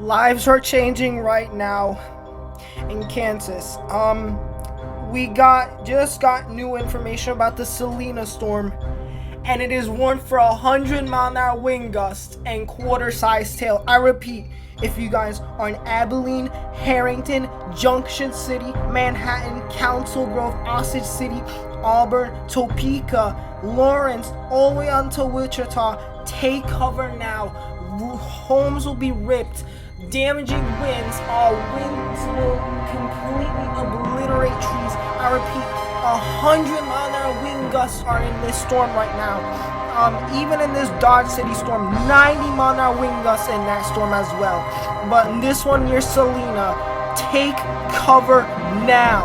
Lives are changing right now in Kansas. We just got new information about the Salina storm, and it is warned for 100-mile-an-hour wind gusts and quarter-sized hail. I repeat, if you guys are in Abilene, Harrington, Junction City, Manhattan, Council Grove, Osage City, Auburn, Topeka, Lawrence, all the way until Wichita, take cover now. Homes will be ripped. Damaging winds. Winds will completely obliterate trees. I repeat, 100-mile-an-hour wind gusts are in this storm right now. Even in this Dodge City storm, 90-mile-an-hour wind gusts in that storm as well. But in this one near Salina, take cover now.